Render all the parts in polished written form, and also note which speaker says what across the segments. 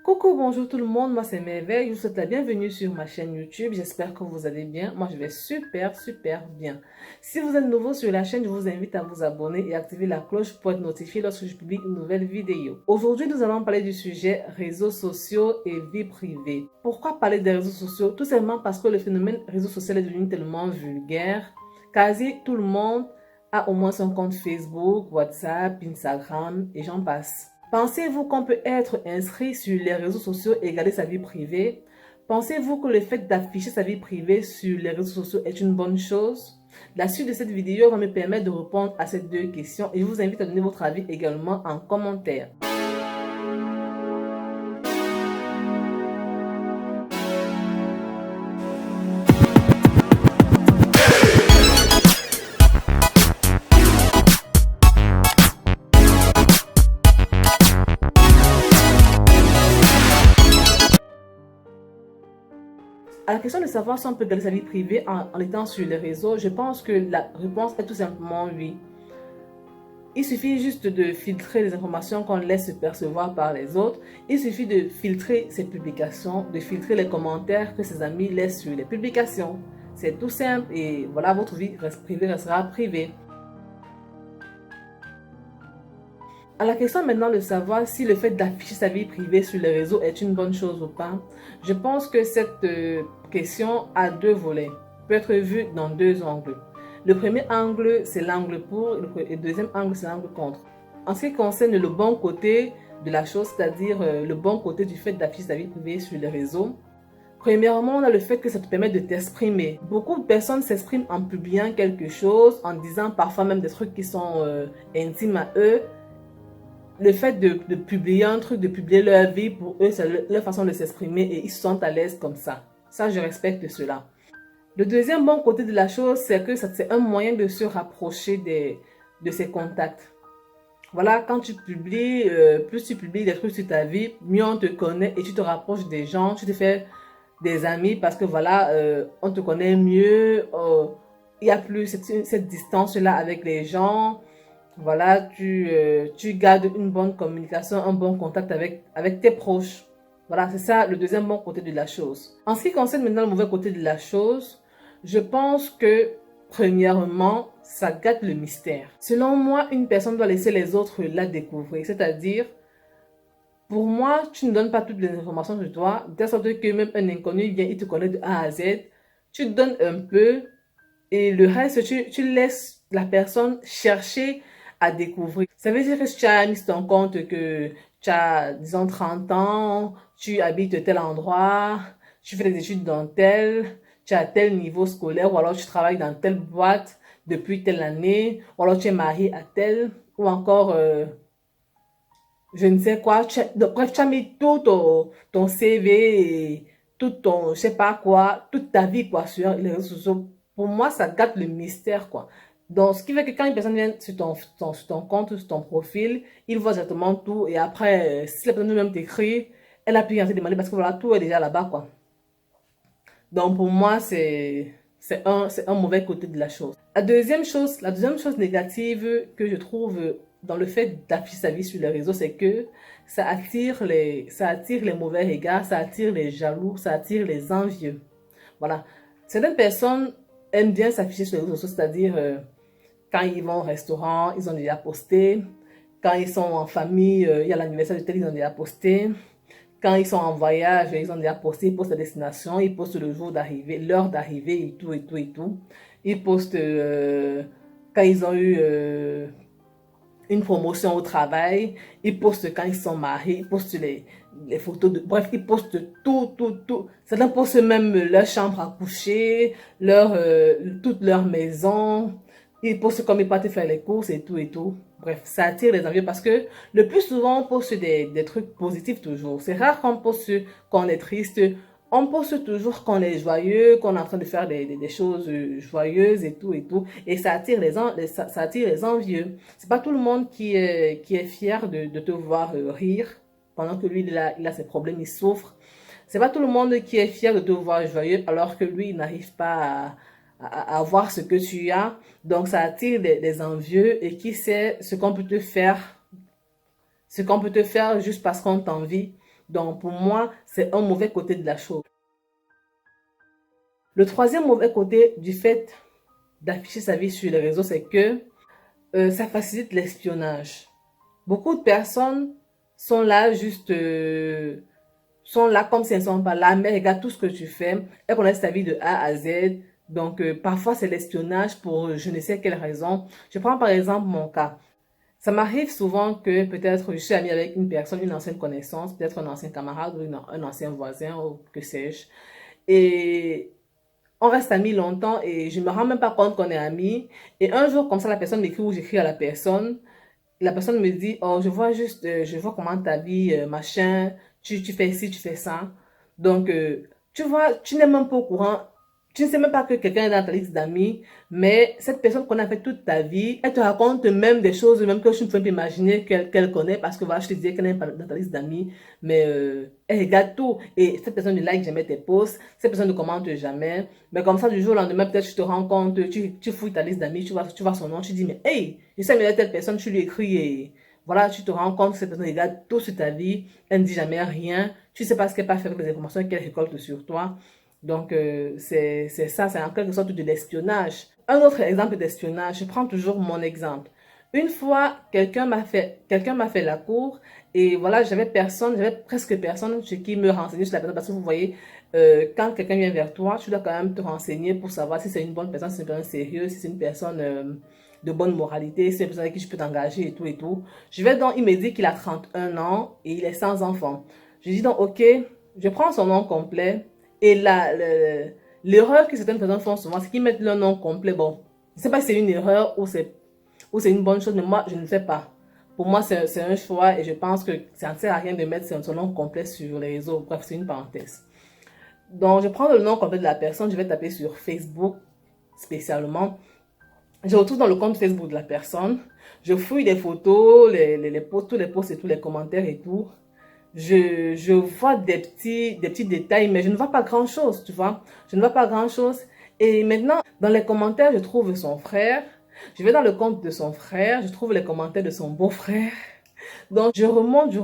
Speaker 1: Coucou, bonjour tout le monde, moi c'est Merveille, je vous souhaite la bienvenue sur ma chaîne YouTube, j'espère que vous allez bien, moi je vais super bien. Si vous êtes nouveau sur la chaîne, je vous invite à vous abonner et activer la cloche pour être notifié lorsque je publie une nouvelle vidéo. Aujourd'hui, nous allons parler du sujet réseaux sociaux et vie privée. Pourquoi parler des réseaux sociaux? Tout simplement parce que le phénomène réseaux sociaux est devenu tellement vulgaire, quasi tout le monde a au moins son compte Facebook, WhatsApp, Instagram et j'en passe. Pensez-vous qu'on peut être inscrit sur les réseaux sociaux et garder sa vie privée? Pensez-vous que le fait d'afficher sa vie privée sur les réseaux sociaux est une bonne chose? La suite de cette vidéo va me permettre de répondre à ces deux questions et je vous invite à donner votre avis également en commentaire. À la question de savoir si on peut garder sa vie privée en étant sur les réseaux, je pense que la réponse est tout simplement oui. Il suffit juste de filtrer les informations qu'on laisse se percevoir par les autres. Il suffit de filtrer ses publications, de filtrer les commentaires que ses amis laissent sur les publications. C'est tout simple et voilà, votre vie privée restera privée. À la question maintenant de savoir si le fait d'afficher sa vie privée sur les réseaux est une bonne chose ou pas, je pense que cette question a deux volets, peut être vue dans deux angles. Le premier angle, c'est l'angle pour, et le deuxième angle, c'est l'angle contre. En ce qui concerne le bon côté de la chose, c'est-à-dire le bon côté du fait d'afficher sa vie privée sur les réseaux, premièrement, on a le fait que ça te permet de t'exprimer. Beaucoup de personnes s'expriment en publiant quelque chose, en disant parfois même des trucs qui sont intimes à eux. Le fait de publier un truc, de publier leur vie, pour eux, c'est leur façon de s'exprimer et ils se sentent à l'aise comme ça. Ça, je respecte cela. Le deuxième bon côté de la chose, c'est que c'est un moyen de se rapprocher de ses contacts. Voilà, quand tu publies, plus tu publies des trucs sur ta vie, mieux on te connaît et tu te rapproches des gens, tu te fais des amis parce que voilà, on te connaît mieux, il n'y a plus cette distance-là avec les gens. Voilà, tu gardes une bonne communication, un bon contact avec tes proches. Voilà, c'est ça le deuxième bon côté de la chose. En ce qui concerne maintenant le mauvais côté de la chose, je pense que, premièrement, ça gâte le mystère. Selon moi, une personne doit laisser les autres la découvrir. C'est-à-dire, pour moi, tu ne donnes pas toutes les informations de toi, de sorte que même un inconnu vient, il te connaît de A à Z. Tu donnes un peu et le reste, tu laisses la personne chercher à découvrir. Ça veut dire que si tu as mis sur ton compte que tu as, disons, 30 ans, tu habites tel endroit, tu fais des études dans tel, tu as tel niveau scolaire, ou alors tu travailles dans telle boîte depuis telle année, ou alors tu es marié à tel, ou encore, je ne sais quoi. Bref, tu as mis tout ton CV et tout ton, je sais pas quoi, toute ta vie, quoi, sur les réseaux sociaux. Pour moi, ça gâte le mystère, quoi. Donc, ce qui fait que quand une personne vient sur ton compte, sur ton profil, il voit exactement tout. Et après, si la personne même t'écrit, elle a pu rien te demander parce que voilà, tout est déjà là-bas, quoi. Donc, pour moi, c'est un mauvais côté de la chose. La deuxième chose négative que je trouve dans le fait d'afficher sa vie sur les réseaux, c'est que ça attire les mauvais regards, ça attire les jaloux, ça attire les envieux. Voilà. Certaines personnes aiment bien s'afficher sur les réseaux sociaux, c'est-à-dire quand ils vont au restaurant, ils ont déjà posté. Quand ils sont en famille, il y a l'anniversaire de tel, ils ont déjà posté. Quand ils sont en voyage, ils ont déjà posté, ils postent la destination, ils postent le jour d'arrivée, l'heure d'arrivée et tout, et tout, et tout. Ils postent quand ils ont eu une promotion au travail, ils postent quand ils sont mariés, ils postent les photos de... Bref, ils postent tout. Certains postent même leur chambre à coucher, toute leur maison. Ils postent comme ils partent faire les courses et tout et tout. Bref, ça attire les envieux parce que le plus souvent, on poste des trucs positifs toujours. C'est rare qu'on poste qu'on est triste. On poste toujours qu'on est joyeux, qu'on est en train de faire des choses joyeuses et tout et tout. Et ça attire ça attire les envieux. C'est pas tout le monde qui est fier de te voir rire pendant que lui, il a ses problèmes, il souffre. C'est pas tout le monde qui est fier de te voir joyeux alors que lui, il n'arrive pas à voir ce que tu as. Donc, ça attire des envieux et qui sait ce qu'on peut te faire juste parce qu'on t'envie. Donc, pour moi, c'est un mauvais côté de la chose. Le troisième mauvais côté du fait d'afficher sa vie sur les réseaux, c'est que ça facilite l'espionnage. Beaucoup de personnes sont là juste... sont là comme si elles ne sont pas là, mais regarde tout ce que tu fais. Elles connaissent ta vie de A à Z. Donc, parfois, c'est l'espionnage pour je ne sais quelle raison. Je prends par exemple mon cas. Ça m'arrive souvent que peut-être je suis amie avec une personne, une ancienne connaissance, peut-être un ancien camarade ou un ancien voisin ou que sais-je. Et on reste amis longtemps et je ne me rends même pas compte qu'on est amis. Et un jour, comme ça, la personne m'écrit ou j'écris à la personne. La personne me dit, oh, je vois juste, je vois comment ta vie, machin, tu fais ci, tu fais ça. Donc, tu vois, tu n'es même pas au courant. Tu ne sais même pas que quelqu'un est dans ta liste d'amis, mais cette personne qu'on a fait toute ta vie, elle te raconte même des choses, même que je ne peux pas imaginer qu'elle connaît, parce que voilà, je te disais qu'elle n'est pas dans ta liste d'amis, mais elle regarde tout. Et cette personne ne like jamais tes posts, cette personne ne commente jamais. Mais comme ça, du jour au lendemain, peut-être tu te rends compte, tu fouilles ta liste d'amis, tu vois son nom, tu dis, mais hey, je sais, mais telle personne, tu lui écris et voilà, tu te rends compte que cette personne regarde tout sur ta vie, elle ne dit jamais rien, tu ne sais pas ce qu'elle peut faire avec les informations qu'elle récolte sur toi. Donc, c'est ça, c'est en quelque sorte de l'espionnage. Un autre exemple d'espionnage, je prends toujours mon exemple. Une fois, quelqu'un m'a fait la cour et voilà, j'avais presque personne chez qui me renseigner sur la personne parce que vous voyez, quand quelqu'un vient vers toi, tu dois quand même te renseigner pour savoir si c'est une bonne personne, si c'est une personne sérieuse, si c'est une personne de bonne moralité, si c'est une personne avec qui je peux t'engager et tout et tout. Il me dit qu'il a 31 ans et il est sans enfant. Je dis donc, ok, je prends son nom complet. Et l'erreur que certaines personnes font souvent, c'est qu'ils mettent leur nom complet. Bon, je ne sais pas si c'est une erreur ou c'est une bonne chose, mais moi, je ne le fais pas. Pour moi, c'est un choix et je pense que ça ne sert à rien de mettre son nom complet sur les réseaux. Bref, c'est une parenthèse. Donc, je prends le nom complet de la personne, je vais taper sur Facebook spécialement. Je retrouve dans le compte Facebook de la personne. Je fouille les photos, les posts, tous les posts et tous les commentaires et tout. Je vois des petits détails, mais je ne vois pas grand-chose, tu vois. Je ne vois pas grand-chose. Et maintenant, dans les commentaires, je trouve son frère. Je vais dans le compte de son frère, je trouve les commentaires de son beau-frère. Donc, je remonte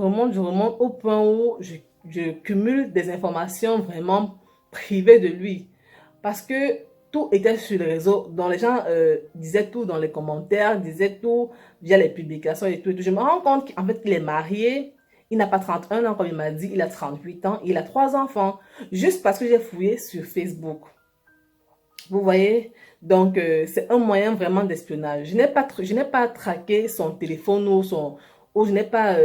Speaker 1: au point où je cumule des informations vraiment privées de lui. Parce que tout était sur les réseaux, dont les gens disaient tout dans les commentaires, disaient tout via les publications et tout. Et tout. Je me rends compte qu'en fait, il est marié. Il n'a pas 31 ans comme il m'a dit, il a 38 ans, il a 3 enfants, juste parce que j'ai fouillé sur Facebook. Vous voyez? Donc, c'est un moyen vraiment d'espionnage. Je n'ai pas traqué son téléphone ou je n'ai pas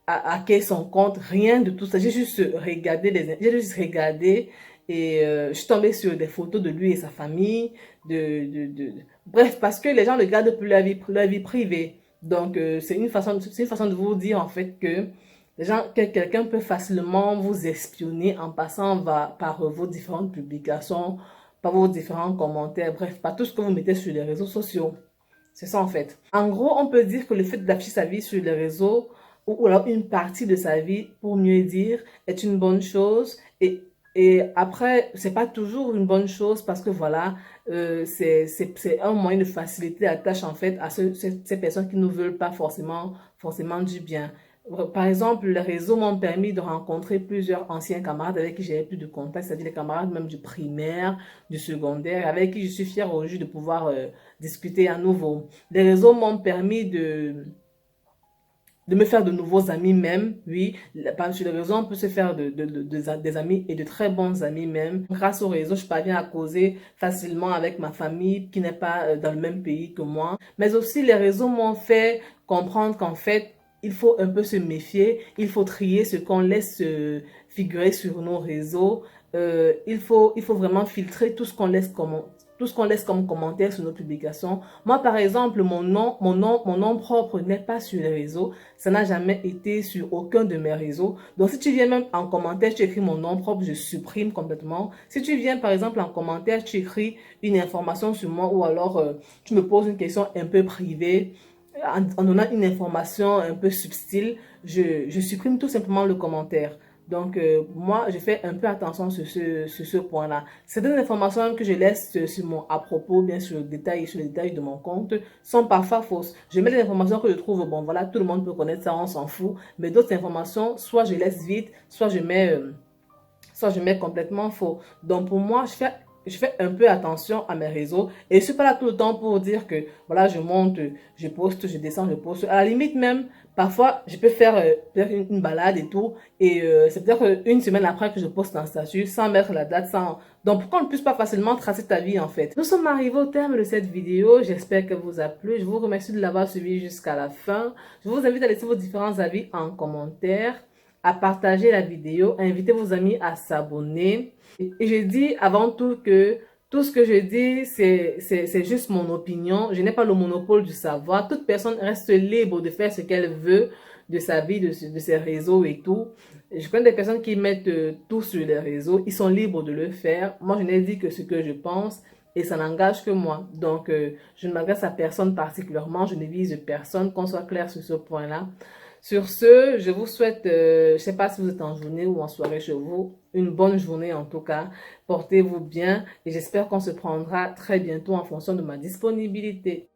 Speaker 1: hacké son compte, rien de tout ça. J'ai juste regardé et je suis tombée sur des photos de lui et sa famille. Bref, parce que les gens regardent pour leur vie privée. Donc, c'est une façon de vous dire en fait que quelqu'un peut facilement vous espionner en passant par vos différentes publications, par vos différents commentaires, bref, par tout ce que vous mettez sur les réseaux sociaux. C'est ça en fait. En gros, on peut dire que le fait d'afficher sa vie sur les réseaux, ou alors une partie de sa vie, pour mieux dire, est une bonne chose. Et après, c'est pas toujours une bonne chose parce que voilà, c'est un moyen de faciliter la tâche en fait à ces personnes qui ne veulent pas forcément du bien. Par exemple, les réseaux m'ont permis de rencontrer plusieurs anciens camarades avec qui j'avais plus de contact, c'est-à-dire les camarades même du primaire, du secondaire, avec qui je suis fière aujourd'hui de pouvoir discuter à nouveau. Les réseaux m'ont permis de me faire de nouveaux amis même, oui. Sur les réseaux, on peut se faire des amis et de très bons amis même. Grâce aux réseaux, je parviens à causer facilement avec ma famille qui n'est pas dans le même pays que moi. Mais aussi, les réseaux m'ont fait comprendre qu'en fait, il faut un peu se méfier, il faut trier ce qu'on laisse figurer sur nos réseaux. Il faut vraiment filtrer tout ce qu'on laisse comme commentaire sur nos publications. Moi, par exemple, mon nom propre n'est pas sur les réseaux. Ça n'a jamais été sur aucun de mes réseaux. Donc, si tu viens même en commentaire, tu écris mon nom propre, je supprime complètement. Si tu viens, par exemple, en commentaire, tu écris une information sur moi ou alors tu me poses une question un peu privée, en donnant une information un peu subtile, je supprime tout simplement le commentaire. Donc, moi, je fais un peu attention sur ce point-là. Certaines informations que je laisse sur mon à propos, bien sûr, sur les détails de mon compte, sont parfois fausses. Je mets des informations que je trouve, bon, voilà, tout le monde peut connaître ça, on s'en fout. Mais d'autres informations, soit je laisse vite, soit je mets complètement faux. Donc, pour moi, je fais un peu attention à mes réseaux et je suis pas là tout le temps pour dire que voilà, je monte, je poste, je descends, je poste. À la limite même, parfois, je peux faire une balade et tout et c'est peut-être une semaine après que je poste un statut sans mettre la date, sans... Donc, pourquoi on ne puisse pas facilement tracer ta vie en fait? Nous sommes arrivés au terme de cette vidéo. J'espère qu'elle vous a plu. Je vous remercie de l'avoir suivi jusqu'à la fin. Je vous invite à laisser vos différents avis en commentaire, à partager la vidéo, à inviter vos amis à s'abonner. Et je dis avant tout que tout ce que je dis, c'est juste mon opinion. Je n'ai pas le monopole du savoir. Toute personne reste libre de faire ce qu'elle veut de sa vie, de ses réseaux et tout. Je connais des personnes qui mettent tout sur les réseaux. Ils sont libres de le faire. Moi, je n'ai dit que ce que je pense et ça n'engage que moi. Donc, je ne m'adresse à personne particulièrement. Je ne vise personne, qu'on soit clair sur ce point-là. Sur ce, je vous souhaite, je ne sais pas si vous êtes en journée ou en soirée chez vous, une bonne journée en tout cas. Portez-vous bien et j'espère qu'on se prendra très bientôt en fonction de ma disponibilité.